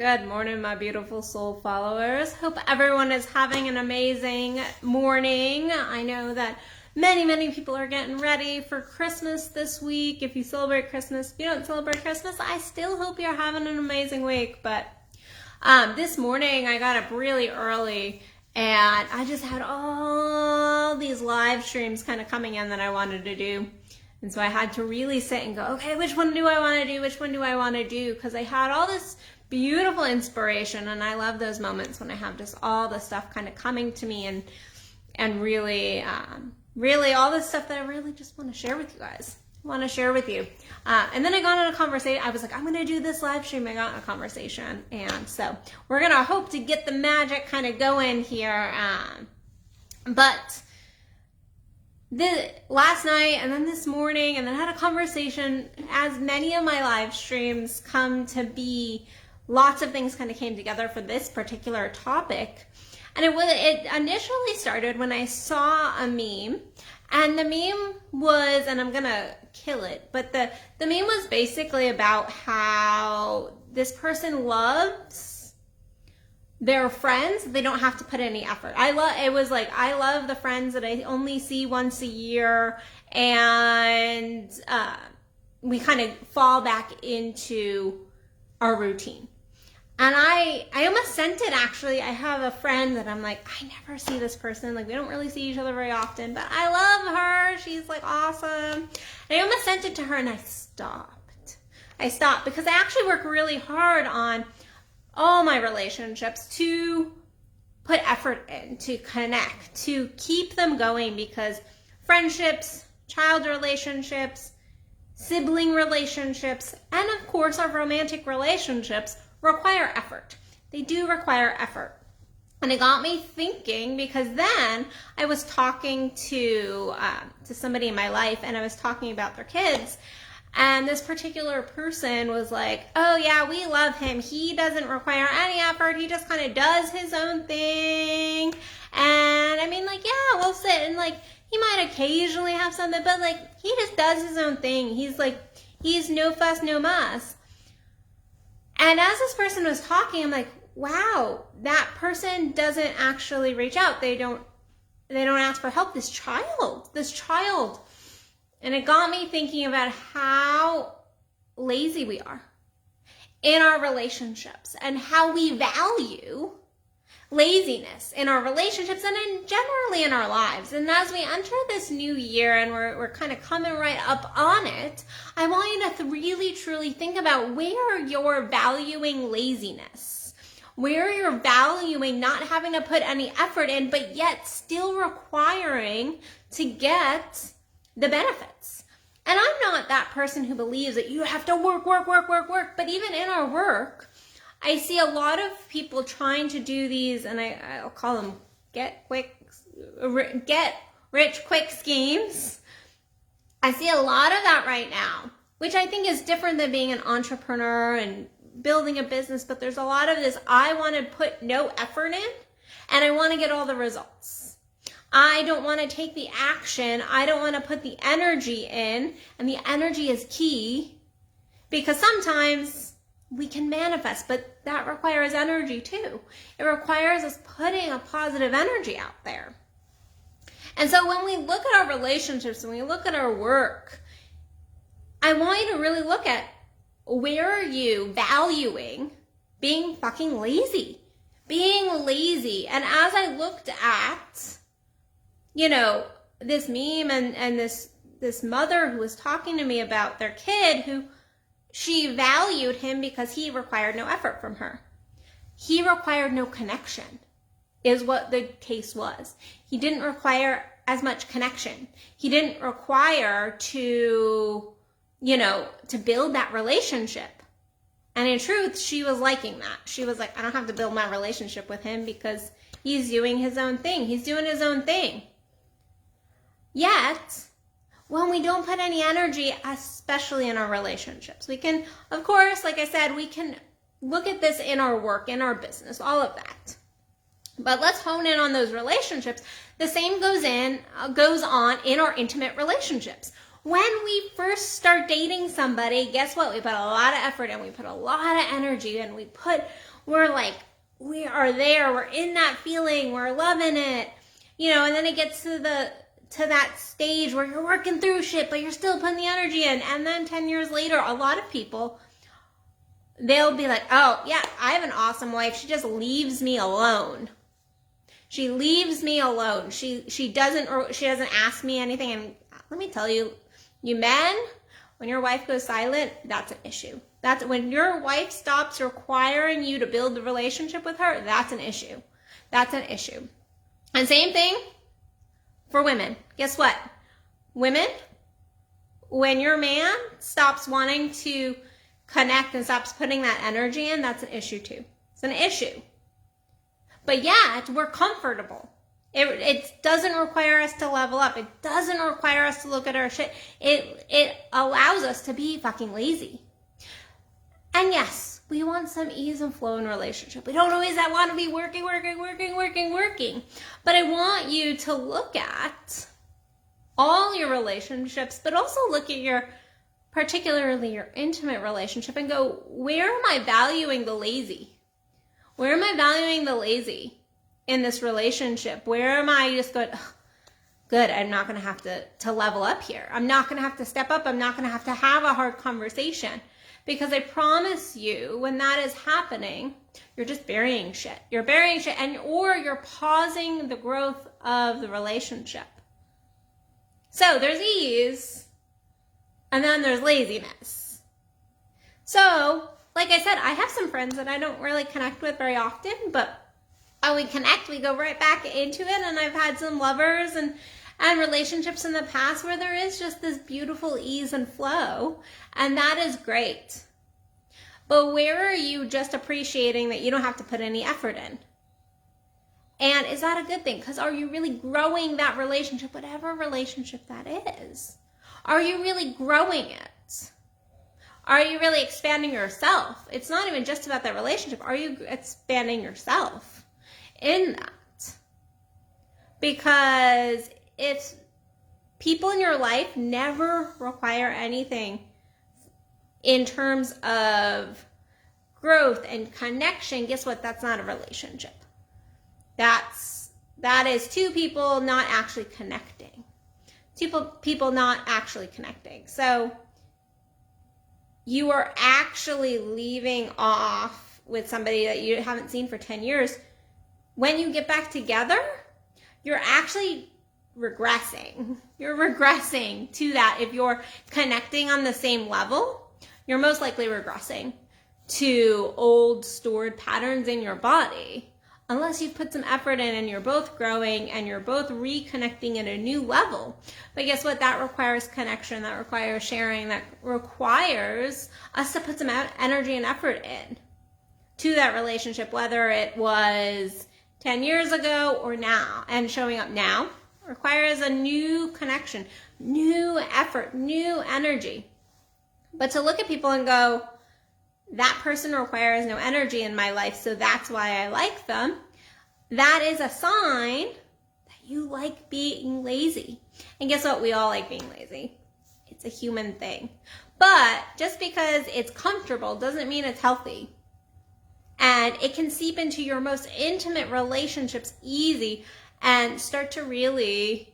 Good morning, my beautiful soul followers. Hope everyone is having an amazing morning. I know that many people are getting ready for Christmas this week. If you celebrate Christmas, if you don't celebrate Christmas, I still hope you're having an amazing week. But this morning I got up really early and I just had all these live streams kind of coming in that I wanted to do. And so I had to really sit and go, okay, which one do I want to do? Which one do I want to do? Because I had all this beautiful inspiration, and I love those moments when I have just all the stuff kind of coming to me and really all the stuff that I really just want to share with you guys. And then I got in a conversation. I was like, I'm going to do this live stream. I got in a conversation. And so we're going to hope to get the magic kind of going here. But last night and then this morning and then I had a conversation, as many of my live streams come to be, lots of things kind of came together for this particular topic. And it initially started when I saw a meme, and the meme was, and I'm gonna kill it, but the meme was basically about how this person loves their friends. They don't have to put any effort. I love the friends that I only see once a year, and we kind of fall back into our routine. And I almost sent it, actually. I have a friend that I'm like, I never see this person. Like, we don't really see each other very often, but I love her. She's like awesome. And I almost sent it to her, and I stopped. Because I actually work really hard on all my relationships to put effort in, to connect, to keep them going, because friendships, child relationships, sibling relationships, and of course our romantic relationships require effort. They do require effort. And it got me thinking, because then I was talking to somebody in my life, and I was talking about their kids, and this particular person was like, oh yeah, we love him. He doesn't require any effort. He just kind of does his own thing. And I mean, like, yeah, we'll sit and like, he might occasionally have something, but like, he just does his own thing. He's no fuss, no muss. And as this person was talking, I'm like, wow, that person doesn't actually reach out. They don't ask for help. This child. And it got me thinking about how lazy we are in our relationships, and how we value laziness in our relationships and generally in our lives. And as we enter this new year, and we're kind of coming right up on it, I want you to really truly think about where you're valuing laziness, where you're valuing not having to put any effort in, but yet still requiring to get the benefits. And I'm not that person who believes that you have to work, but even in our work, I see a lot of people trying to do these, and I'll call them get rich quick schemes. I see a lot of that right now, which I think is different than being an entrepreneur and building a business. But there's a lot of this, I want to put no effort in, and I want to get all the results. I don't want to take the action. I don't want to put the energy in, and the energy is key, because sometimes we can manifest, but that requires energy too. It requires us putting a positive energy out there. And so when we look at our relationships, when we look at our work, I want you to really look at, where are you valuing being fucking lazy? Being lazy. And as I looked at, this meme and this mother who was talking to me about their kid, who she valued him because he required no effort from her. He required no connection, is what the case was. He didn't require as much connection. He didn't require to build that relationship. And in truth, she was liking that. She was like, I don't have to build my relationship with him because he's doing his own thing. He's doing his own thing. Yet, when we don't put any energy, especially in our relationships, we can, of course, like I said, we can look at this in our work, in our business, all of that. But let's hone in on those relationships. The same goes on in our intimate relationships. When we first start dating somebody, guess what? We put a lot of effort in, we put a lot of energy in, we're like, we are there, we're in that feeling, we're loving it, and then it gets to that stage where you're working through shit, but you're still putting the energy in. And then 10 years later, a lot of people, they'll be like, oh yeah, I have an awesome wife. She just leaves me alone. She leaves me alone. She doesn't ask me anything. And let me tell you, you men, when your wife goes silent, that's an issue. That's when your wife stops requiring you to build the relationship with her, that's an issue. That's an issue. And same thing for women. Guess what? Women, when your man stops wanting to connect and stops putting that energy in, that's an issue too. It's an issue. But yeah, we're comfortable. It doesn't require us to level up. It doesn't require us to look at our shit. It allows us to be fucking lazy. And yes, we want some ease and flow in relationship. We don't always want to be working. But I want you to look at all your relationships, but also look at particularly your intimate relationship and go, where am I valuing the lazy? Where am I valuing the lazy in this relationship? Where am I just going, good, I'm not going to have to level up here. I'm not going to have to step up. I'm not going to have a hard conversation. Because I promise you, when that is happening, you're just burying shit. You're burying shit, or you're pausing the growth of the relationship. So there's ease, and then there's laziness. So, like I said, I have some friends that I don't really connect with very often, but when we connect, we go right back into it. And I've had some lovers and relationships in the past where there is just this beautiful ease and flow, and that is great. But where are you just appreciating that you don't have to put any effort in? And is that a good thing? Because are you really growing that relationship, whatever relationship that is? Are you really growing it? Are you really expanding yourself? It's not even just about that relationship. Are you expanding yourself in that? Because if people in your life never require anything in terms of growth and connection, guess what? That's not a relationship. That is two people not actually connecting. Two people not actually connecting. So you are actually leaving off with somebody that you haven't seen for 10 years. When you get back together, you're actually regressing. You're regressing to that. If you're connecting on the same level, you're most likely regressing to old stored patterns in your body. Unless you've put some effort in and you're both growing and you're both reconnecting at a new level. But guess what? That requires connection. That requires sharing. That requires us to put some energy and effort in to that relationship, whether it was 10 years ago or now. And showing up now requires a new connection, new effort, new energy. But to look at people and go, that person requires no energy in my life, so that's why I like them, that is a sign that you like being lazy. And guess what? We all like being lazy. It's a human thing. But just because it's comfortable doesn't mean it's healthy. And it can seep into your most intimate relationships easy and start to really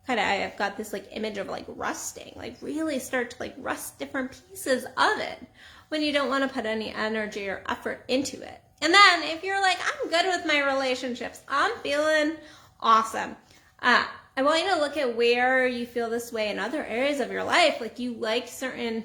I've got this image of rusting, really start to rust different pieces of it when you don't want to put any energy or effort into it. And then if you're I'm good with my relationships, I'm feeling awesome. I want you to look at where you feel this way in other areas of your life. You like certain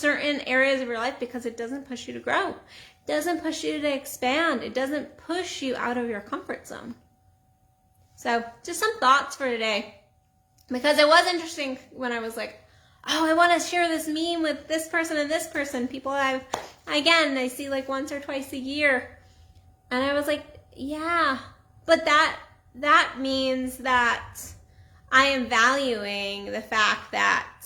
areas of your life because it doesn't push you to grow. It doesn't push you to expand. It doesn't push you out of your comfort zone. So just some thoughts for today, because it was interesting when I was I want to share this meme with this person and this person. People I see once or twice a year. And I was yeah, but that means that I am valuing the fact that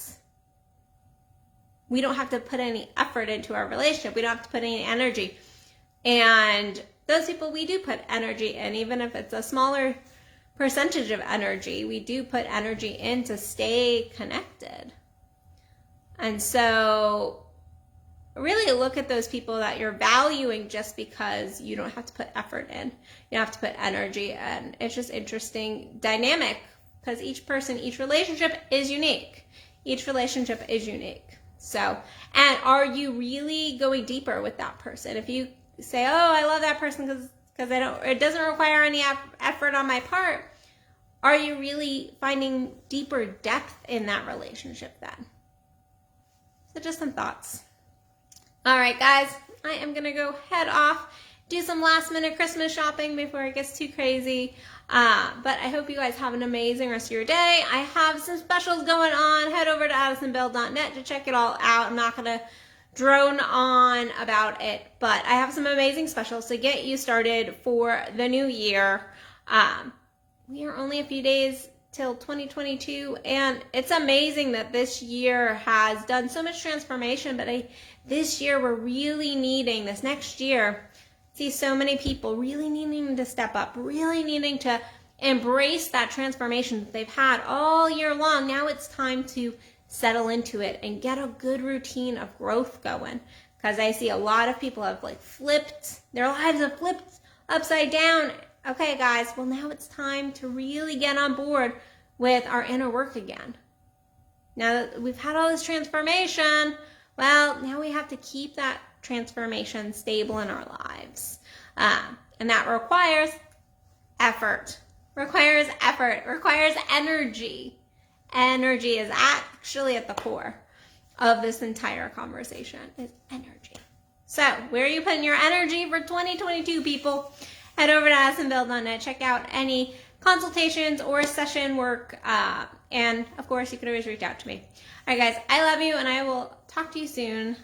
we don't have to put any effort into our relationship. We don't have to put any energy. And those people we do put energy in, even if it's a smaller percentage of energy. We do put energy in to stay connected. And so really look at those people that you're valuing just because you don't have to put effort in. You don't have to put energy in. It's just interesting dynamic because each person, each relationship is unique. Each relationship is unique. So, and are you really going deeper with that person? If you say, oh, I love that person because it doesn't require any effort on my part, are you really finding deeper depth in that relationship then? So just some thoughts. All right, guys, I am going to go head off, do some last minute Christmas shopping before it gets too crazy. But I hope you guys have an amazing rest of your day. I have some specials going on. Head over to addisonbell.net to check it all out. I'm not going to drone on about it, but I have some amazing specials to get you started for the new year. We are only a few days till 2022, and it's amazing that this year has done so much transformation, but this year we're really needing, this next year, see so many people really needing to step up, really needing to embrace that transformation that they've had all year long. Now it's time to settle into it and get a good routine of growth going, because I see a lot of people have flipped, their lives have flipped upside down. Okay, guys, well, now it's time to really get on board with our inner work again. Now that we've had all this transformation, well, now we have to keep that transformation stable in our lives. And that requires effort, requires energy. Energy is actually at the core of this entire conversation, is energy. So where are you putting your energy for 2022, people? Head over to addisonbell.net, check out any consultations or session work, and of course you can always reach out to me. All right, guys, I love you, and I will talk to you soon.